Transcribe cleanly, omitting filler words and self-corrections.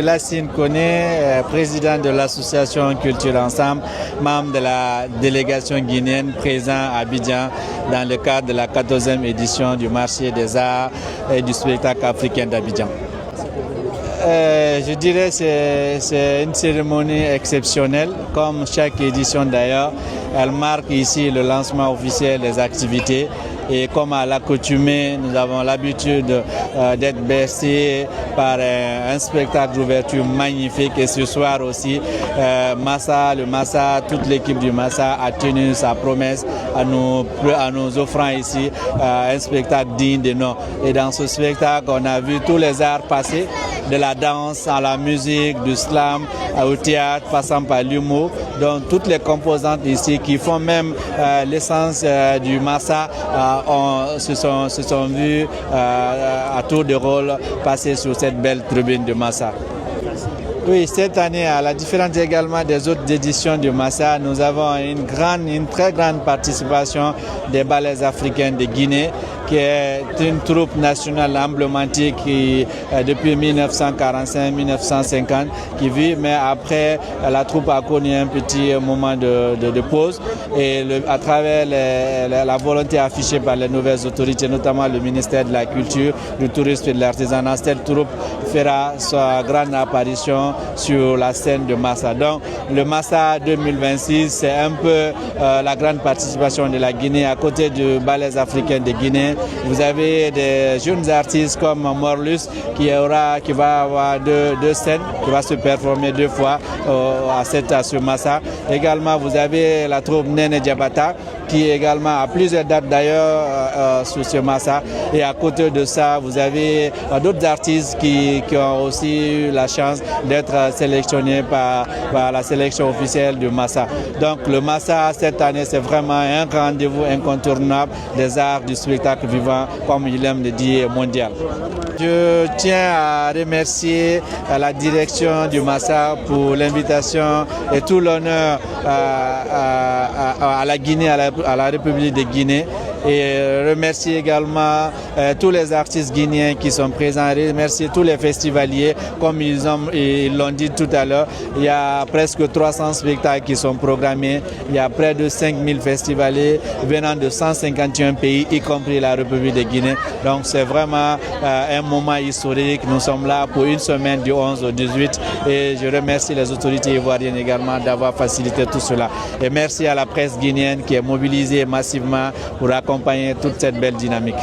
Lassine Koné, président de l'association Culture Ensemble, membre de la délégation guinéenne présent à Abidjan dans le cadre de la 14e édition du marché des arts et du spectacle africain d'Abidjan. Je dirais que c'est une cérémonie exceptionnelle, comme chaque édition d'ailleurs. Elle marque ici le lancement officiel des activités. Et comme à l'accoutumée, nous avons l'habitude d'être bercés par un spectacle d'ouverture magnifique. Et ce soir aussi, le Massa, toute l'équipe du Massa a tenu sa promesse en nous offrant ici un spectacle digne de nom. Et dans ce spectacle, on a vu tous les arts passer, de la danse à la musique, du slam au théâtre, passant par l'humour. Donc toutes les composantes ici qui font même l'essence du Massa se sont vus à tour de rôle passer sur cette belle tribune de Massa. Oui, cette année, à la différence également des autres éditions du Massa, nous avons une très grande participation des ballets africains de Guinée, qui est une troupe nationale emblématique qui, depuis 1945-1950 qui vit, mais après la troupe a connu un petit moment de pause et à travers la volonté affichée par les nouvelles autorités, notamment le ministère de la Culture, du Tourisme et de l'Artisanat, cette troupe fera sa grande apparition sur la scène de Massa. Donc le Massa 2026, c'est un peu la grande participation de la Guinée à côté du ballet africain de Guinée. Vous avez des jeunes artistes comme Morlus qui va avoir deux scènes, qui va se performer 2 fois à ce Massa. Également, vous avez la troupe Nene Diabata qui également a plusieurs dates d'ailleurs sur ce Massa. Et à côté de ça, vous avez d'autres artistes qui ont aussi eu la chance d'être sélectionnés par la sélection officielle du Massa. Donc le Massa cette année, c'est vraiment un rendez-vous incontournable des arts du spectacle vivant, comme il aime le dire, mondial. Je tiens à remercier la direction du Massa pour l'invitation et tout l'honneur à la Guinée, à la République de Guinée. Et remercier également tous les artistes guinéens qui sont présents, remercier tous les festivaliers, comme ils l'ont dit tout à l'heure. Il y a presque 300 spectacles qui sont programmés, il y a près de 5000 festivaliers venant de 151 pays, y compris la République de Guinée. Donc c'est vraiment un moment historique. Nous sommes là pour une semaine du 11 au 18 et je remercie les autorités ivoiriennes également d'avoir facilité tout cela. Et merci à la presse guinéenne qui est mobilisée massivement pour accompagner toute cette belle dynamique.